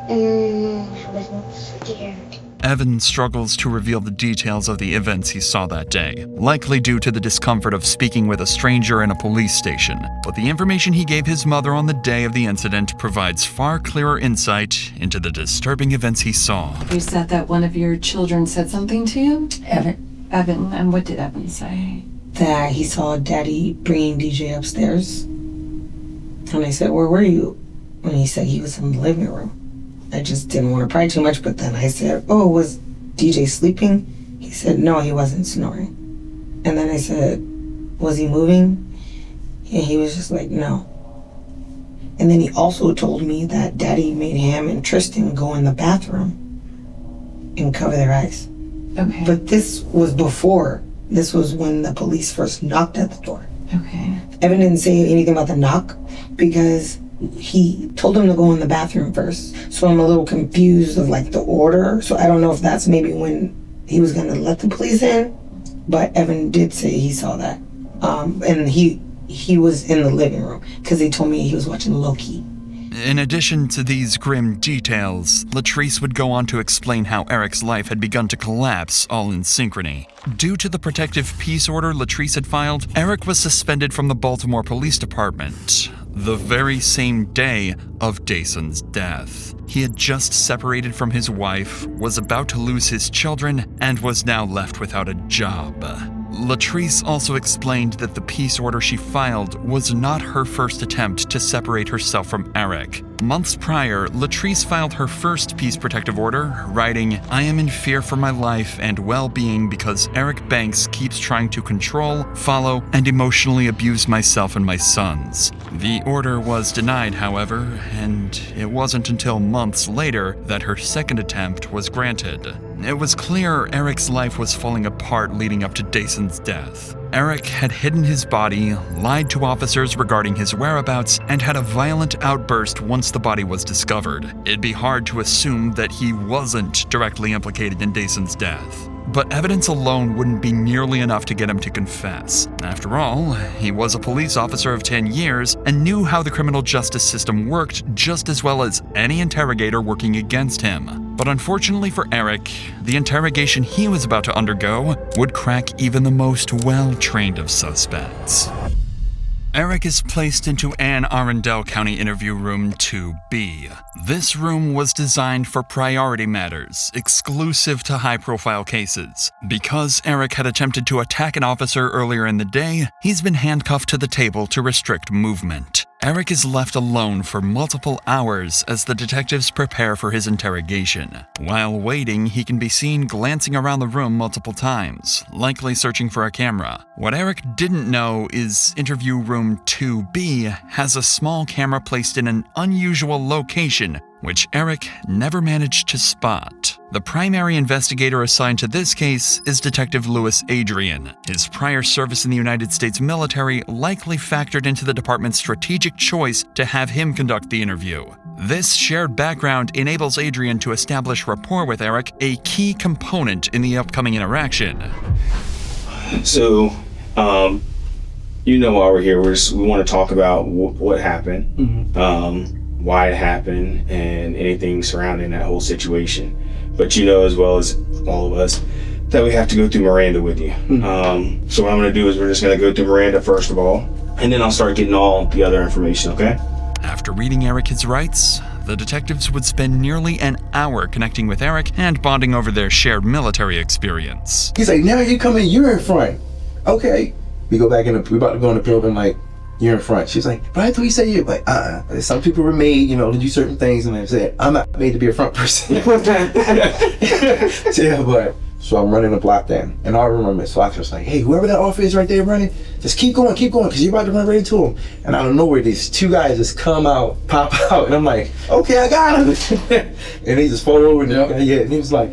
[SPEAKER 6] I wasn't scared.
[SPEAKER 3] Evan struggles to reveal the details of the events he saw that day, likely due to the discomfort of speaking with a stranger in a police station. But the information he gave his mother on the day of the incident provides far clearer insight into the disturbing events he saw.
[SPEAKER 7] You said that one of your children said something to you?
[SPEAKER 5] Evan,
[SPEAKER 7] And what did Evan say?
[SPEAKER 5] that he saw Daddy bringing DJ upstairs. And I said, where were you? And he said he was in the living room. I just didn't want to pry too much, but then I said, oh, was DJ sleeping? He said, no, he wasn't snoring. And then I said, was he moving? And he was just like, no. And then he also told me that Daddy made him and Tristan go in the bathroom and cover their eyes.
[SPEAKER 7] Okay.
[SPEAKER 5] But this was before. This was when the police first knocked at the door.
[SPEAKER 7] Okay.
[SPEAKER 5] Evan didn't say anything about the knock because he told him to go in the bathroom first. So I'm a little confused of like the order. So I don't know if that's maybe when he was gonna let the police in. But Evan did say he saw that. And he was in the living room because they told me he was watching Loki.
[SPEAKER 3] In addition to these grim details, Latrice would go on to explain how Eric's life had begun to collapse all in synchrony. Due to the protective peace order Latrice had filed, Eric was suspended from the Baltimore Police Department the very same day of Dason's death. He had just separated from his wife, was about to lose his children, and was now left without a job. Latrice also explained that the peace order she filed was not her first attempt to separate herself from Eric. Months prior, Latrice filed her first peace protective order, writing, "I am in fear for my life and well-being because Eric Banks keeps trying to control, follow, and emotionally abuse myself and my sons." The order was denied, however, and it wasn't until months later that her second attempt was granted. It was clear Eric's life was falling apart leading up to Dason's death. Eric had hidden his body, lied to officers regarding his whereabouts, and had a violent outburst once the body was discovered. It'd be hard to assume that he wasn't directly implicated in Dason's death. But evidence alone wouldn't be nearly enough to get him to confess. After all, he was a police officer of 10 years and knew how the criminal justice system worked just as well as any interrogator working against him. But unfortunately for Eric, the interrogation he was about to undergo would crack even the most well-trained of suspects. Eric is placed into Anne Arundel County Interview Room 2B. This room was designed for priority matters, exclusive to high-profile cases. Because Eric had attempted to attack an officer earlier in the day, he's been handcuffed to the table to restrict movement. Eric is left alone for multiple hours as the detectives prepare for his interrogation. While waiting, he can be seen glancing around the room multiple times, likely searching for a camera. What Eric didn't know is Interview Room 2B has a small camera placed in an unusual location, which Eric never managed to spot. The primary investigator assigned to this case is Detective Louis Adrian. His prior service in the United States military likely factored into the department's strategic choice to have him conduct the interview. This shared background enables Adrian to establish rapport with Eric, a key component in the upcoming interaction.
[SPEAKER 11] So, why we're here. We want to talk about what happened. Why it happened, and anything surrounding that whole situation. But you know as well as all of us that we have to go through Miranda with you. So what I'm going to do is we're just going to go through Miranda first of all, and then I'll start getting all the other information, okay?
[SPEAKER 3] After reading Eric his rights, the detectives would spend nearly an hour connecting with Eric and bonding over their shared military experience.
[SPEAKER 2] He's like, now you come in, you're in front. Okay. We go back we about to go in the building, like, you're in front. She's like, but I thought you said you, like, some people were made, to do certain things, and I said, I'm not made to be a front person. So I'm running the block down, and I remember so I was like, hey, whoever that officer is right there running, just keep going, because you're about to run right into him. And out of nowhere, these two guys just come out, pop out, and I'm like, okay, I got him. And they just fall over, and and he was like,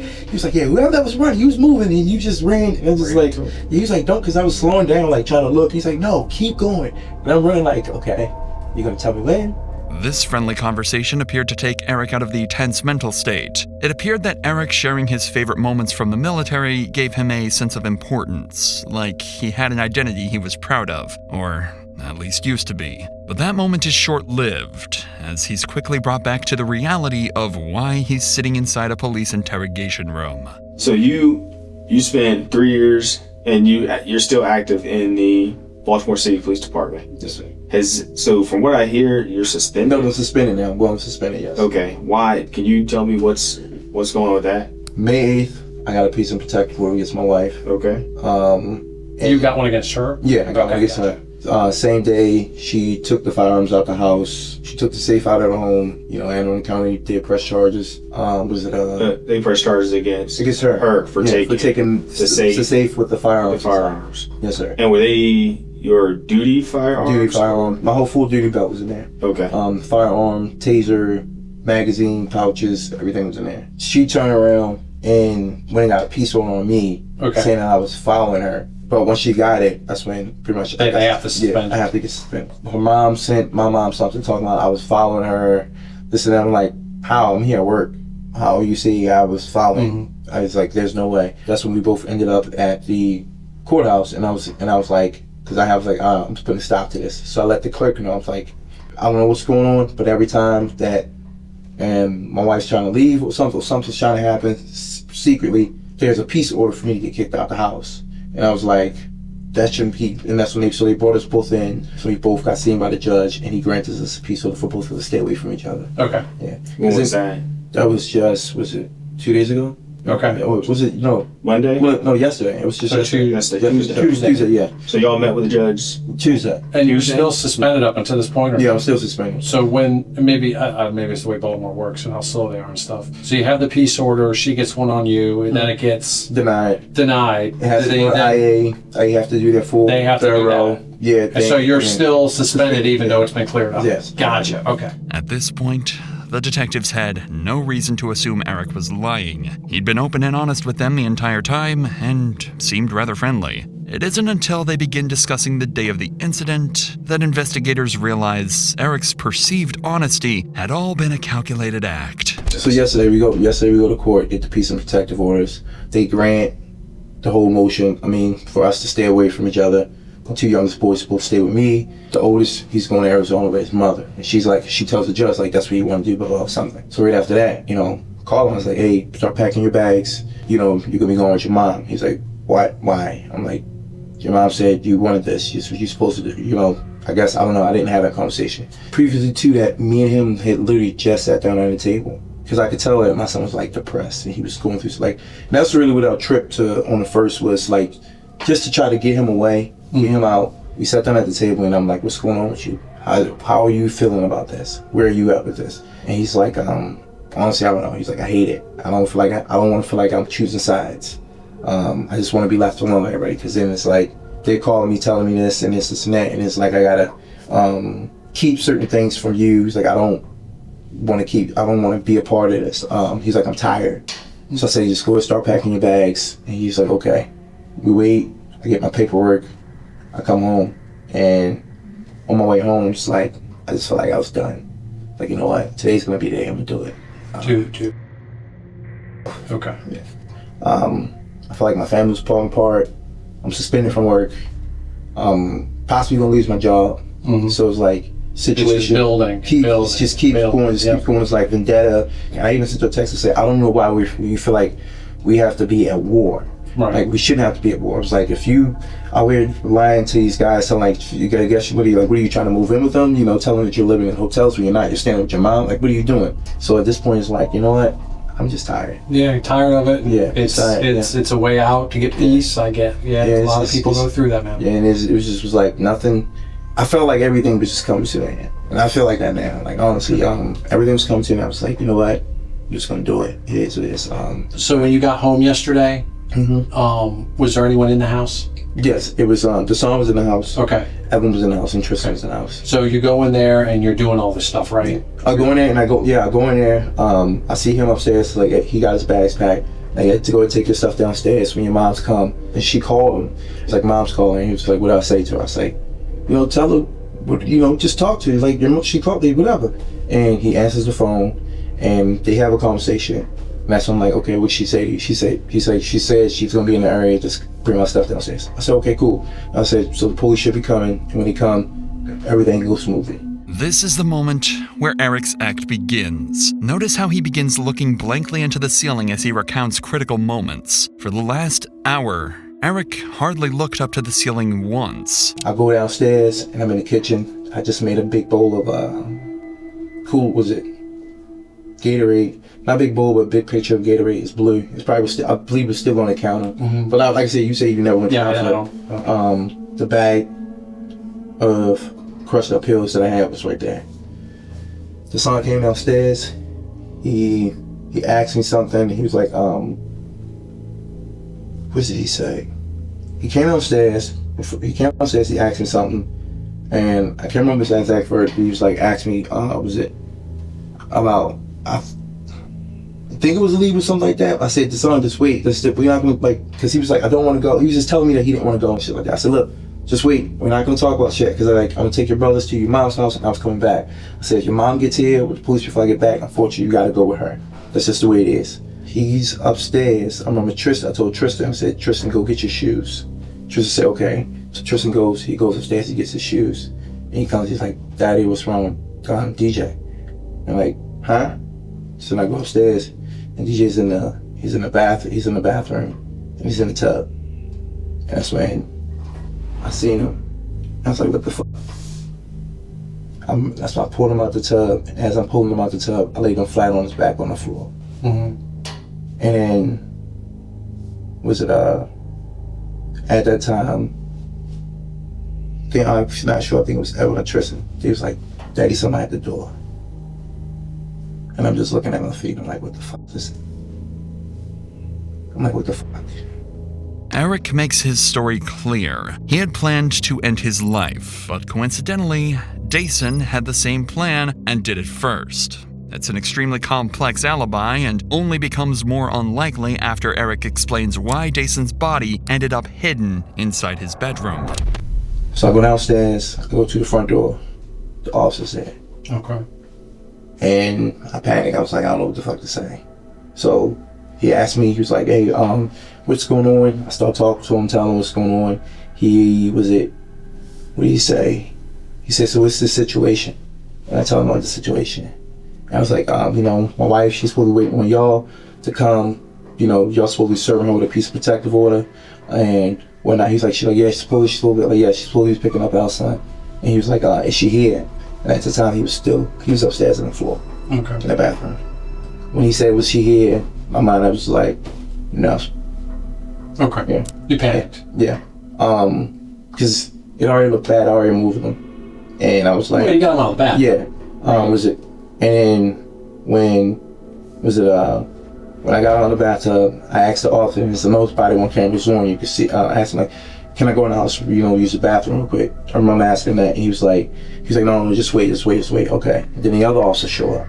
[SPEAKER 2] yeah, whoever that was running, he was moving, and you just ran, and just like, he was like, don't, because I was slowing down, like trying to look. He's like, no, keep going. And I'm running like, okay, you gonna tell me when?
[SPEAKER 3] This friendly conversation appeared to take Eric out of the tense mental state. It appeared that Eric sharing his favorite moments from the military gave him a sense of importance, like he had an identity he was proud of, or at least used to be. But that moment is short-lived, as he's quickly brought back to the reality of why he's sitting inside a police interrogation room.
[SPEAKER 11] So you spent 3 years, and you're still active in the Baltimore City Police Department.
[SPEAKER 2] Yes, sir.
[SPEAKER 11] So from what I hear, you're suspended?
[SPEAKER 2] No, I'm suspended now. I'm going suspended, yes.
[SPEAKER 11] Okay. Why? Can you tell me what's going on with that?
[SPEAKER 2] May 8th, I got a peace and protective order against my wife.
[SPEAKER 11] Okay.
[SPEAKER 12] You got one against her?
[SPEAKER 2] Yeah, I got one against her. Same day, she took the firearms out the house. She took the safe out of the home. Anne Arundel County did press charges.
[SPEAKER 11] They pressed charges against
[SPEAKER 2] her.
[SPEAKER 11] Her for taking
[SPEAKER 2] the safe with the firearms.
[SPEAKER 11] The firearms.
[SPEAKER 2] Yes, sir.
[SPEAKER 11] And were they your duty firearms?
[SPEAKER 2] Duty firearm. My whole full duty belt was in there.
[SPEAKER 11] Okay.
[SPEAKER 2] Firearm, taser, magazine, pouches, everything was in there. She turned around and went and got a peace order on me, saying that I was following her. But once she got it, that's when pretty much
[SPEAKER 12] they have to suspend.
[SPEAKER 2] Yeah, I have to get suspended. Her mom sent my mom something talking about I was following her, this and that. I'm like, how? I'm here at work. How you see I was following? I was like, there's no way. That's when we both ended up at the courthouse, and I was like, because I'm just putting a stop to this. So I let the clerk know. I was like, I don't know what's going on, but every time that my wife's trying to leave or something's trying to happen secretly, there's a peace order for me to get kicked out the house. And I was like, that shouldn't be. And that's when they brought us both in. So we both got seen by the judge, and he granted us a peace order for both of us to stay away from each other.
[SPEAKER 12] Okay.
[SPEAKER 2] Yeah.
[SPEAKER 11] When was that?
[SPEAKER 2] That was just, was it 2 days ago?
[SPEAKER 12] Okay.
[SPEAKER 2] Was it, no.
[SPEAKER 11] Monday?
[SPEAKER 2] Well, no, yesterday. It was just
[SPEAKER 11] Tuesday.
[SPEAKER 2] Tuesday, yeah.
[SPEAKER 11] So y'all met with the judge
[SPEAKER 2] Tuesday.
[SPEAKER 12] And you're still suspended up until this point? Or
[SPEAKER 2] Yeah, I'm still suspended.
[SPEAKER 12] So when, maybe it's the way Baltimore works and how slow they are and stuff. So you have the peace order, she gets one on you, and then it gets
[SPEAKER 2] Denied.
[SPEAKER 12] It
[SPEAKER 2] has to go to IA. They have to do their full
[SPEAKER 12] They have to do
[SPEAKER 2] thorough.
[SPEAKER 12] that.
[SPEAKER 2] Yeah.
[SPEAKER 12] And so you're still suspended even though it's been cleared up?
[SPEAKER 2] Yes.
[SPEAKER 12] Gotcha, okay.
[SPEAKER 3] At this point, the detectives had no reason to assume Eric was lying. He'd been open and honest with them the entire time and seemed rather friendly. It isn't until they begin discussing the day of the incident that investigators realize Eric's perceived honesty had all been a calculated act.
[SPEAKER 2] So yesterday we go to court, get the peace and protective orders. They grant the whole motion, for us to stay away from each other. The 2 youngest boys supposed to stay with me. The oldest, he's going to Arizona with his mother. And she tells the judge, that's what you want to do, blah, blah, something. So right after that, call him. I was like, hey, start packing your bags. You're going to be going with your mom. He's like, what? Why? I'm like, your mom said you wanted this. You're supposed to do, I guess, I don't know. I didn't have that conversation. Previously to that, me and him had literally just sat down at the table. Because I could tell that my son was depressed and he was going through, and that's really what our trip on the first was, just to try to get him away. Get him out. We sat down at the table and I'm like, what's going on with you? How are you feeling about this? Where are you at with this? And he's like, honestly, I don't know. He's like, I hate it. I don't want to feel like I'm choosing sides. I just want to be left alone with everybody, because then it's like they're calling me, telling me this and this and that, and it's like I gotta keep certain things from you. He's like, I don't want to be a part of this. He's like, I'm tired. So I said, just go and start packing your bags. And he's like, okay. We wait. I get my paperwork. I come home, and on my way home, I just felt like I was done. You know what? Today's gonna be the day I'm gonna do it.
[SPEAKER 12] Okay.
[SPEAKER 2] Yeah. I feel like my family's falling apart. I'm suspended from work. Possibly gonna lose my job. Mm-hmm. So it's situation.
[SPEAKER 12] It's just building.
[SPEAKER 2] Keep going. It's like vendetta. And I even sent a text to say, I don't know why we feel like we have to be at war.
[SPEAKER 12] Right.
[SPEAKER 2] We shouldn't have to be at war. It's like, if you are here lying to these guys, telling you gotta guess, what are you trying to move in with them? Tell them that you're living in hotels when you're not. You're staying with your mom. What are you doing? So at this point, it's like, you know what? I'm just tired.
[SPEAKER 12] Yeah, you're tired of it.
[SPEAKER 2] Yeah,
[SPEAKER 12] it's a way out to get peace. I get. Yeah, a lot of people go through that, man.
[SPEAKER 2] Yeah, and it was like nothing. I felt like everything was just coming to an end, and I feel like that now. Honestly, everything was coming to an end. I was like, you know what? I'm just gonna do it. It is what it is.
[SPEAKER 12] So when you got home yesterday, was there anyone in the house?
[SPEAKER 2] Yes, it was. The son was in the house.
[SPEAKER 12] Okay.
[SPEAKER 2] Evan was in the house, and Tristan was in the house.
[SPEAKER 12] So you go in there and you're doing all this stuff, right?
[SPEAKER 2] I go in there and I go in there. I see him upstairs. He got his bags packed. I had to go and take your stuff downstairs when your mom's come. And she called him. It's like, mom's calling. He was like, what do I say to her? I was like, tell her, just talk to her. She called me, whatever. And he answers the phone, and they have a conversation. And that's when I'm like, okay, what'd she say to you? She said she's gonna be in the area, just bring my stuff downstairs. I said, okay, cool. I said, so the police should be coming, and when they come, everything goes smoothly.
[SPEAKER 3] This is the moment where Eric's act begins. Notice how he begins looking blankly into the ceiling as he recounts critical moments. For the last hour, Eric hardly looked up to the ceiling once.
[SPEAKER 2] I go downstairs, and I'm in the kitchen. I just made a big bowl of, Gatorade. Not big bowl, but big picture of Gatorade. It's blue. It's probably I believe it's still on the counter. Mm-hmm. But like I said, you say you never went to the house. The bag of crushed up pills that I had was right there. The son came downstairs. He asked me something. He was like, what did he say? He came downstairs. He asked me something, and I can't remember his exact word. He was like, asked me, about, I think it was a leave or something like that. I said, son, just wait. We're not gonna, because he was like, I don't want to go. He was just telling me that he didn't want to go and shit like that. I said, look, just wait. We're not gonna talk about shit, because I'm gonna take your brothers to your mom's house, and I was coming back. I said, if your mom gets here with the police before I get back, unfortunately, you gotta go with her. That's just the way it is. He's upstairs. I remember Tristan. I told Tristan, I said, Tristan, go get your shoes. Tristan said, okay. So Tristan goes upstairs, he gets his shoes. And he comes, he's like, Daddy, what's wrong? DJ. I'm like, huh? So then I go upstairs, and DJ's in the bathroom, and he's in the tub. And that's when I seen him. I was like, what the fuck? That's why I pulled him out the tub. And as I'm pulling him out the tub, I laid him flat on his back on the floor. And then, at that time, I'm not sure, I think it was Evan or Tristan. He was like, Daddy, somebody at the door. And I'm just looking at my feet. I'm like, what the fuck is this? I'm like, what the fuck?
[SPEAKER 3] Eric makes his story clear. He had planned to end his life, but coincidentally, Dason had the same plan and did it first. It's an extremely complex alibi and only becomes more unlikely after Eric explains why Dason's body ended up hidden inside his bedroom.
[SPEAKER 2] So I go downstairs, I go to the front door. The officer's there.
[SPEAKER 12] Okay.
[SPEAKER 2] And I panic. I was like, I don't know what the fuck to say. So he asked me, he was like, hey, what's going on? I start talking to him, telling him what's going on. What did he say? He said, so what's the situation? And I tell him about the situation. And I was like, my wife, she's supposed to wait on y'all to come. Y'all supposed to be serving her with a piece of protective order and whatnot. He's like, yeah, she's supposed to be picking up our son. And he was like, is she here? And at the time, he was upstairs on the floor, in the bathroom. When he said, was she here? My mind, I was like, no.
[SPEAKER 12] Okay.
[SPEAKER 2] Yeah.
[SPEAKER 12] You panicked.
[SPEAKER 2] Yeah. Because it already looked bad. I already moved him, and I was like,
[SPEAKER 12] well, you got him out of the bath.
[SPEAKER 2] Yeah. And then when I got out of the bathtub, I asked the officer, and it's the most body on camera's on. You can see. I asked him like, can I go in the house, use the bathroom real quick? I remember asking that, and he was like, no, just wait. Okay. And then the other officer show up,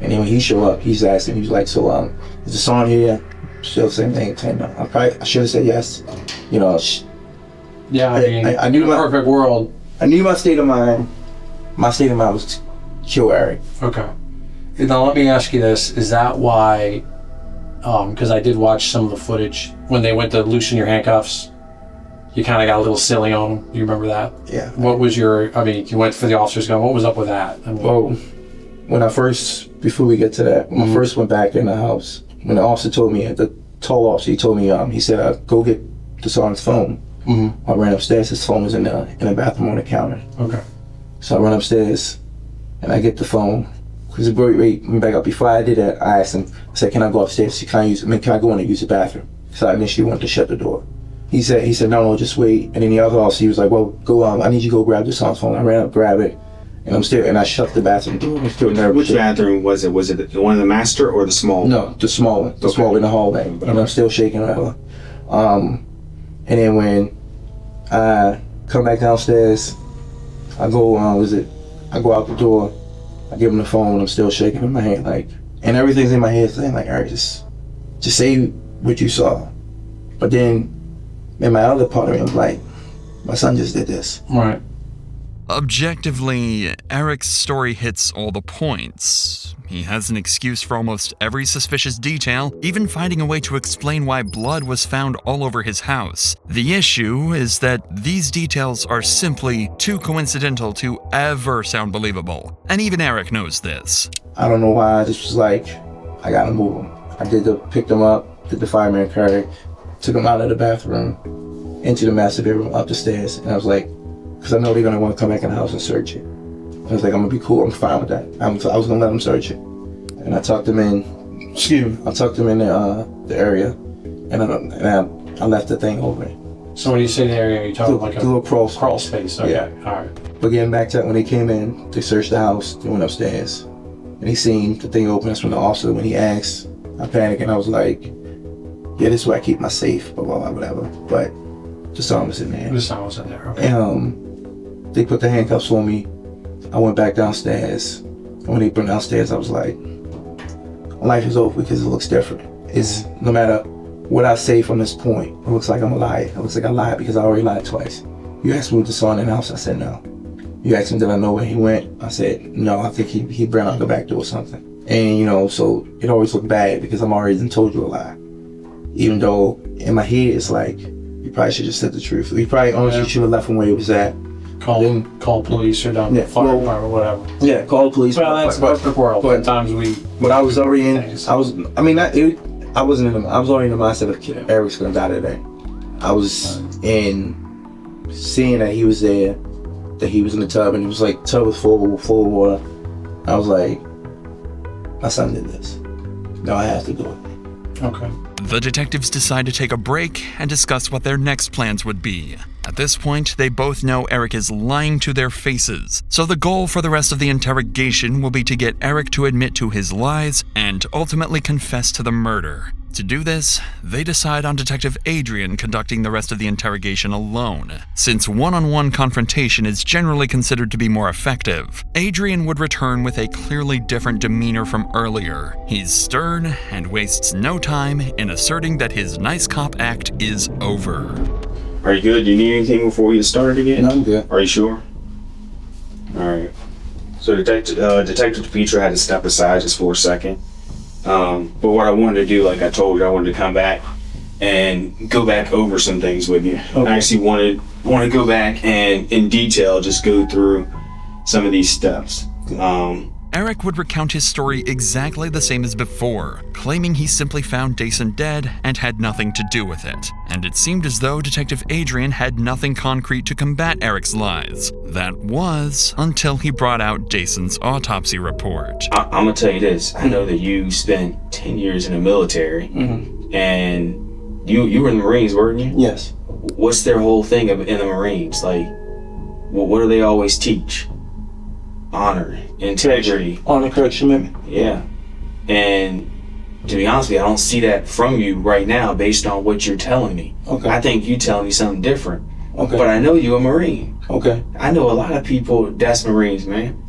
[SPEAKER 2] and then when he show up, he's asking, he was like, so is the son here? Still the same thing. I should have said yes.
[SPEAKER 12] Yeah, I knew my perfect world.
[SPEAKER 2] I knew my state of mind. My state of mind was to kill Eric.
[SPEAKER 12] Okay. Now let me ask you this: is that why? Because I did watch some of the footage when they went to loosen your handcuffs. You kind of got a little silly on them. Do you remember that?
[SPEAKER 2] Yeah.
[SPEAKER 12] What was you went for the officer's gun. What was up with that?
[SPEAKER 2] Well, before we get to that, when I first went back in the house, when the officer told me, the tall officer, he told me, he said, go get the son's phone. I ran upstairs, his phone was in the bathroom on the counter.
[SPEAKER 12] Okay.
[SPEAKER 2] So I run upstairs, and I get the phone. Because back up, before I did that, I asked him, I said, can I go upstairs? Can I go in and use the bathroom? So I initially wanted to shut the door. He said, no, just wait. And then the other officer, he was like, well, go, I need you to go grab the son's phone. I ran up, grab it, and I shut the bathroom door. I'm still nervous.
[SPEAKER 11] Which bathroom was it? Was it the one in the master or the small?
[SPEAKER 2] No, the small one. The small one in the hallway. And I'm still shaking, whatever. And then when I come back downstairs, I go, I go out the door, I give him the phone, I'm still shaking in my hand, and everything's in my head saying, Eric, just say what you saw. But then, in my other part of me, I'm like, my son just did this.
[SPEAKER 12] Right.
[SPEAKER 3] Objectively, Eric's story hits all the points. He has an excuse for almost every suspicious detail, even finding a way to explain why blood was found all over his house. The issue is that these details are simply too coincidental to ever sound believable. And even Eric knows this.
[SPEAKER 2] I don't know why, I just was like, I gotta move him. I picked him up, did the fireman carry, took him out of the bathroom, into the master bedroom, up the stairs, and I was like, because I know they're gonna want to come back in the house and search it. I was like, I'm gonna be cool, I'm fine with that. I was gonna let them search it. And I tucked them in, the area, and I left the thing open.
[SPEAKER 12] So when you say the area, you're talking like a
[SPEAKER 2] little crawl
[SPEAKER 12] space, okay,
[SPEAKER 2] yeah.
[SPEAKER 12] All right.
[SPEAKER 2] But getting back to when they came in, they searched the house, they went upstairs, and they seen the thing open. That's when the officer, when he asked, I panicked, and I was like, yeah, this is where I keep my safe, blah, blah, blah, whatever. But the son was in there.
[SPEAKER 12] The son was in there, okay.
[SPEAKER 2] And they put the handcuffs on me. I went back downstairs. And when they put me downstairs, I was like, life is over because it looks different. It's no matter what I say from this point, it looks like I'm a liar. It looks like I lied because I already lied twice. You asked me with the son in the house, I said no. You asked me did I know where he went? I said no, I think he ran out the back door or something. And so it always looked bad because I'm already done told you a lie. Even though in my head it's like, you probably should have said the truth. You probably honestly should have left him where he was at.
[SPEAKER 12] Call police or down
[SPEAKER 2] Yeah,
[SPEAKER 12] fire
[SPEAKER 2] well-
[SPEAKER 12] department or whatever.
[SPEAKER 2] Yeah, call the police.
[SPEAKER 12] Well, that's perfect world.
[SPEAKER 2] but-
[SPEAKER 12] Sometimes we.
[SPEAKER 2] But I was already in. I wasn't in the. I was already in the mindset of Eric's gonna die today. I was in seeing that he was there, that he was in the tub, and it was like tub was full of water. I was like, my son did this. No, I have to do it.
[SPEAKER 12] Okay.
[SPEAKER 3] The detectives decide to take a break and discuss what their next plans would be. At this point, they both know Eric is lying to their faces, so the goal for the rest of the interrogation will be to get Eric to admit to his lies and ultimately confess to the murder. To do this, they decide on Detective Adrian conducting the rest of the interrogation alone. Since one-on-one confrontation is generally considered to be more effective, Adrian would return with a clearly different demeanor from earlier. He's stern and wastes no time in asserting that his nice cop act is over.
[SPEAKER 11] Are you good? Do you need anything before we get started again?
[SPEAKER 2] No, I'm good.
[SPEAKER 11] Are you sure? All right. So Detective DePietro had to step aside just for a second. But what I wanted to do, like I told you, I wanted to come back and go back over some things with you.
[SPEAKER 2] Okay.
[SPEAKER 11] I actually want to go back and in detail just go through some of these steps.
[SPEAKER 3] Eric would recount his story exactly the same as before, claiming he simply found Jason dead and had nothing to do with it. And it seemed as though Detective Adrian had nothing concrete to combat Eric's lies. That was until he brought out Jason's autopsy report.
[SPEAKER 11] I'm gonna tell you this. I know that you spent 10 years in the military, and you were in the Marines, weren't you?
[SPEAKER 2] Yes.
[SPEAKER 11] What's their whole thing in the Marines? Like, what do they always teach? Honor, integrity.
[SPEAKER 2] Honor, courage, commitment.
[SPEAKER 11] Yeah. And to be honest with you, I don't see that from you right now based on what you're telling me.
[SPEAKER 2] Okay.
[SPEAKER 11] I think you telling me something different.
[SPEAKER 2] Okay.
[SPEAKER 11] But I know you're a Marine.
[SPEAKER 2] Okay.
[SPEAKER 11] I know a lot of people that's Marines, man.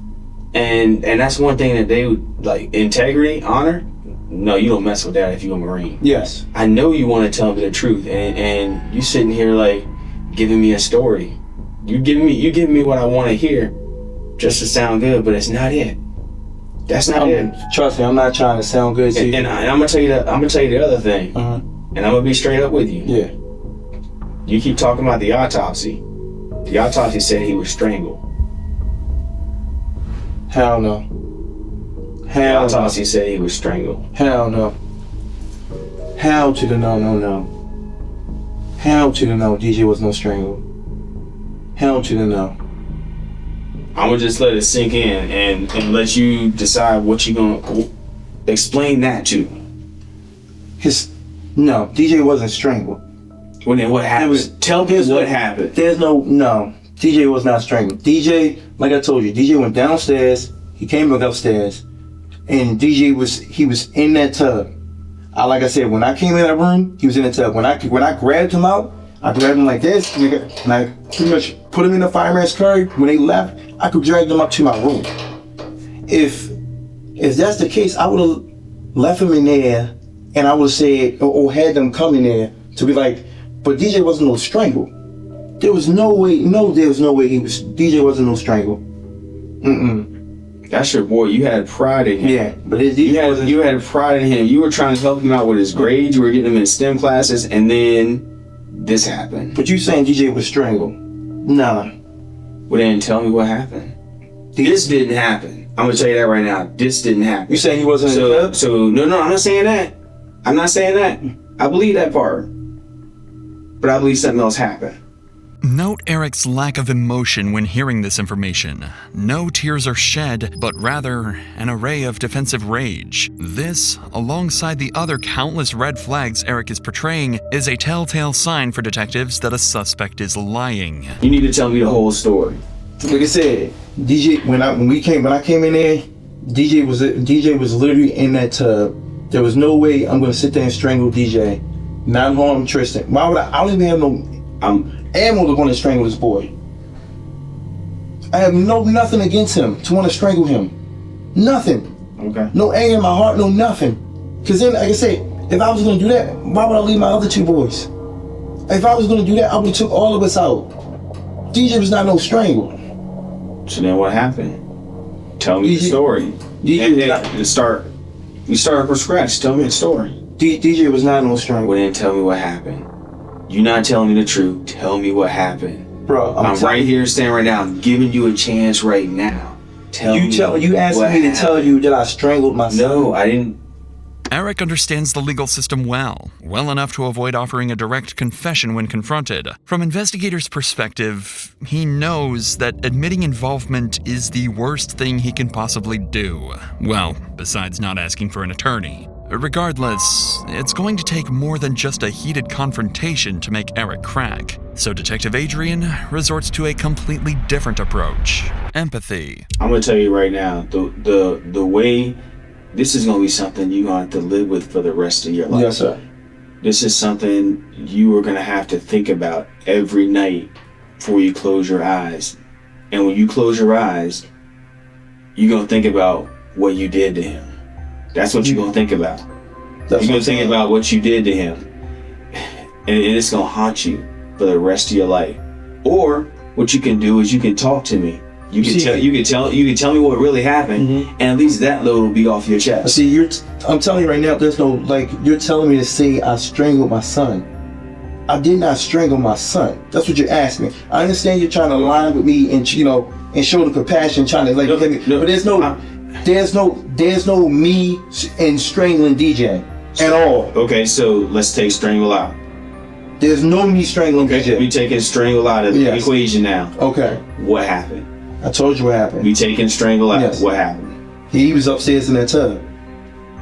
[SPEAKER 11] And that's one thing that they would, like, integrity, honor. No, you don't mess with that if you're a Marine.
[SPEAKER 2] Yes.
[SPEAKER 11] I know you want to tell me the truth, and you sitting here like giving me a story. You giving me what I want to hear, just to sound good, but it's not it. That's not it.
[SPEAKER 2] Trust me, I'm not trying to sound good to you.
[SPEAKER 11] And I'm gonna tell you the other thing,
[SPEAKER 2] Uh-huh.
[SPEAKER 11] and I'm gonna be straight up with you.
[SPEAKER 2] Yeah.
[SPEAKER 11] You keep talking about the autopsy. The autopsy said he was strangled.
[SPEAKER 2] Hell no.
[SPEAKER 11] The
[SPEAKER 2] Hell no.
[SPEAKER 11] autopsy said he was strangled.
[SPEAKER 2] Hell no. Hell to the no, no, no. Hell to the no, DJ was no strangle. Hell to the no.
[SPEAKER 11] I'm gonna just let it sink in and let you decide what you gonna explain that to.
[SPEAKER 2] No, DJ wasn't strangled.
[SPEAKER 11] Well, then what happened? Tell me what happened.
[SPEAKER 2] There's no, DJ was not strangled. DJ, like I told you, DJ went downstairs, he came back upstairs, and DJ was in that tub. Like I said, when I came in that room, he was in the tub. When I grabbed him out, I grabbed him like this, and I pretty much put him in the fireman's carry. When they left, I could drag them up to my room. If that's the case, I would have left him in there, and I would have said, or had them come in there to be like, but DJ wasn't no strangle. There was no way DJ wasn't no strangle.
[SPEAKER 11] That's your boy. You had pride in him.
[SPEAKER 2] Yeah, but you
[SPEAKER 11] had pride in him. You were trying to help him out with his grades. You were getting him in STEM classes, and then this happened.
[SPEAKER 2] But you saying DJ was strangled? Nah.
[SPEAKER 11] Well, then tell me what happened. This didn't happen. I'm gonna tell you that right now. This didn't happen.
[SPEAKER 2] You saying he wasn't in the tub?
[SPEAKER 11] So no, I'm not saying that. I'm not saying that. I believe that part, but I believe something else happened.
[SPEAKER 3] Note Eric's lack of emotion when hearing this information. No tears are shed, but rather an array of defensive rage. This, alongside the other countless red flags Eric is portraying, is a telltale sign for detectives that a suspect is lying.
[SPEAKER 11] You need to tell me the whole story.
[SPEAKER 2] Like I said, DJ, when I came in there, DJ was literally in that tub. There was no way I'm gonna sit there and strangle DJ, not harm Tristan. Why would I don't even have no ammo to want to strangle this boy. I have nothing against him to want to strangle him. Nothing.
[SPEAKER 11] Okay.
[SPEAKER 2] No anger in my heart, no nothing. Cause then, like I said, if I was gonna do that, why would I leave my other two boys? If I was gonna do that, I would've took all of us out. DJ was not no strangle.
[SPEAKER 11] So then what happened? Tell me the story. We start from scratch. Tell me the story.
[SPEAKER 2] DJ was not no strangle.
[SPEAKER 11] Well, then tell me what happened. You're not telling me the truth. Tell me what happened.
[SPEAKER 2] Bro,
[SPEAKER 11] I'm right here, standing right now. I'm giving you a chance right now.
[SPEAKER 2] You asked me to tell you that I strangled my son.
[SPEAKER 11] No, I didn't.
[SPEAKER 3] Eric understands the legal system well enough to avoid offering a direct confession when confronted. From investigators' perspective, he knows that admitting involvement is the worst thing he can possibly do. Well, besides not asking for an attorney. Regardless, it's going to take more than just a heated confrontation to make Eric crack. So Detective Adrian resorts to a completely different approach. Empathy.
[SPEAKER 11] I'm gonna tell you right now, the way this is gonna be something you're gonna have to live with for the rest of your life.
[SPEAKER 2] Yes, sir.
[SPEAKER 11] This is something you are gonna have to think about every night before you close your eyes. And when you close your eyes, you're gonna think about what you did to him. That's what you're gonna think about. You're gonna think about what you did to him, and it's gonna haunt you for the rest of your life. Or what you can do is you can talk to me. You can tell me what really happened, and at least that load will be off your chest.
[SPEAKER 2] See, I'm telling you right now, there's no, like, you're telling me to say I strangled my son. I did not strangle my son. That's what you're asking me. I understand you're trying to line with me and, you know, and show the compassion, trying to, like, but there's no me in strangling DJ at all.
[SPEAKER 11] Okay, so let's take strangle out.
[SPEAKER 2] There's no me strangling DJ.
[SPEAKER 11] We taking strangle out of the equation now.
[SPEAKER 2] Okay.
[SPEAKER 11] What happened?
[SPEAKER 2] I told you what happened.
[SPEAKER 11] We taking strangle out.
[SPEAKER 2] Yes.
[SPEAKER 11] What happened?
[SPEAKER 2] He was upstairs in that tub.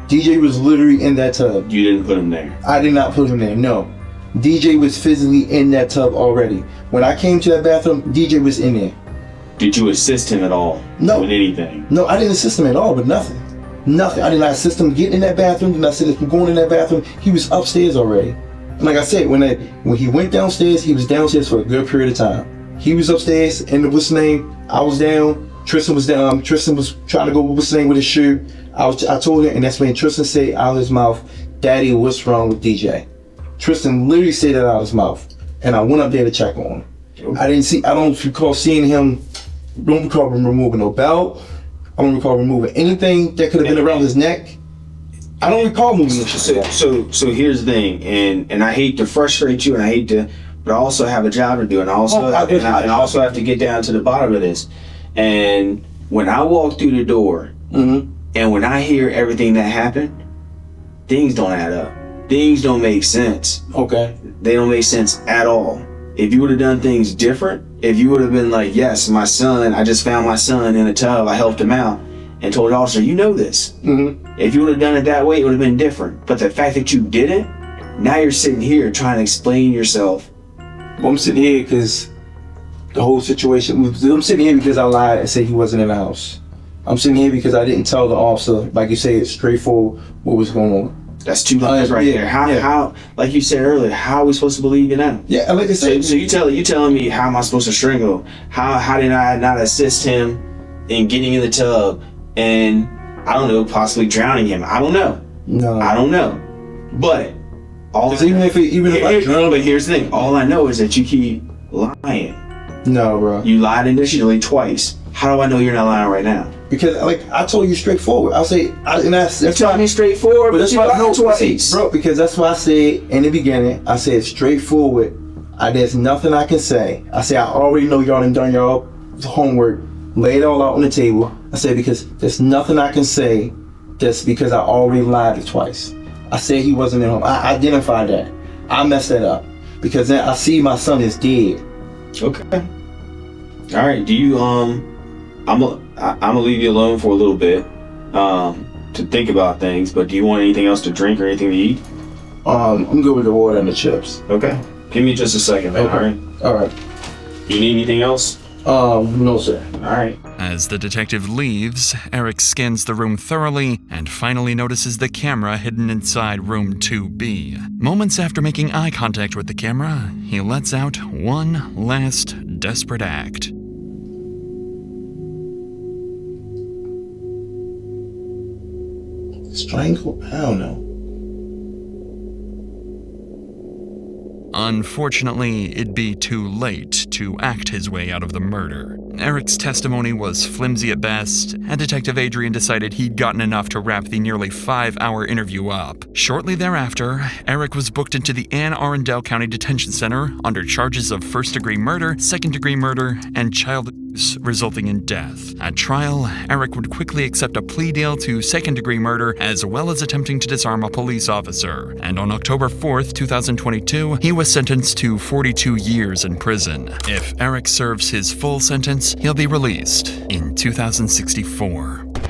[SPEAKER 2] DJ was literally in that tub.
[SPEAKER 11] You didn't put him there.
[SPEAKER 2] I did not put him there, no. DJ was physically in that tub already. When I came to that bathroom, DJ was in there.
[SPEAKER 11] Did you assist him at all?
[SPEAKER 2] No.
[SPEAKER 11] With anything?
[SPEAKER 2] No, I didn't assist him at all, but nothing. Nothing. I did not assist him getting in that bathroom. Did not assist him going in that bathroom. He was upstairs already. And like I said, when he went downstairs, he was downstairs for a good period of time. He was upstairs, and what's his name? I was down. Tristan was down. Tristan was trying to go what's his name with his shoe. I told him, and that's when Tristan said out of his mouth, "Daddy, what's wrong with DJ?" Tristan literally said that out of his mouth, and I went up there to check on him. I don't recall seeing him. Don't recall him removing no belt. I don't recall removing anything that could have been around his neck. I don't recall moving this.
[SPEAKER 11] So here's the thing, and I hate to frustrate you, and but I also have a job to do, and I also have to get down to the bottom of this. And when I walk through the door, and when I hear everything that happened, things don't add up. Things don't make sense.
[SPEAKER 2] Okay.
[SPEAKER 11] They don't make sense at all. If you would have done things different, if you would have been like, yes, my son, I just found my son in a tub, I helped him out, and told the officer, you know this. If you would have done it that way, it would have been different. But the fact that you didn't, now you're sitting here trying to explain yourself.
[SPEAKER 2] Well, I'm sitting here because the whole situation, I'm sitting here because I lied and said he wasn't in the house. I'm sitting here because I didn't tell the officer, like you say, it's straightforward what was going on.
[SPEAKER 11] That's two lies right there. How, like you said earlier, how are we supposed to believe you now?
[SPEAKER 2] Yeah, like I said.
[SPEAKER 11] So you telling me how am I supposed to strangle? How did I not assist him in getting in the tub and, I don't know, possibly drowning him? I don't know.
[SPEAKER 2] No.
[SPEAKER 11] I don't know. But but here's the thing. All I know is that you keep lying.
[SPEAKER 2] No, bro.
[SPEAKER 11] You lied initially twice. How do I know you're not lying right now?
[SPEAKER 2] Because, like, I told you straightforward. I'll say, that's
[SPEAKER 11] told me straightforward,
[SPEAKER 2] but that's why I know
[SPEAKER 11] twice.
[SPEAKER 2] Bro, because that's why I said in the beginning, I said straightforward. There's nothing I can say. I say I already know y'all done y'all homework, lay it all out on the table. I said because there's nothing I can say just because I already lied twice. I said he wasn't at home. I identified that. I messed that up because then I see my son is dead.
[SPEAKER 11] Okay. All right. Do you I'm gonna leave you alone for a little bit to think about things. But do you want anything else to drink or anything to eat?
[SPEAKER 2] I'm good with the water and the chips.
[SPEAKER 11] Okay. Give me just a second, man.
[SPEAKER 2] Okay. All right.
[SPEAKER 11] You need anything else?
[SPEAKER 2] No, sir.
[SPEAKER 11] All right.
[SPEAKER 3] As the detective leaves, Eric scans the room thoroughly and finally notices the camera hidden inside room 2B. Moments after making eye contact with the camera, he lets out one last desperate act.
[SPEAKER 2] Strangle? I don't know.
[SPEAKER 3] Unfortunately, it'd be too late to act his way out of the murder. Eric's testimony was flimsy at best, and Detective Adrian decided he'd gotten enough to wrap the nearly 5-hour interview up. Shortly thereafter, Eric was booked into the Anne Arundel County Detention Center under charges of first-degree murder, second-degree murder, and child abuse resulting in death. At trial, Eric would quickly accept a plea deal to second-degree murder as well as attempting to disarm a police officer, and on October 4th, 2022, he was sentenced to 42 years in prison. If Eric serves his full sentence, he'll be released in 2064.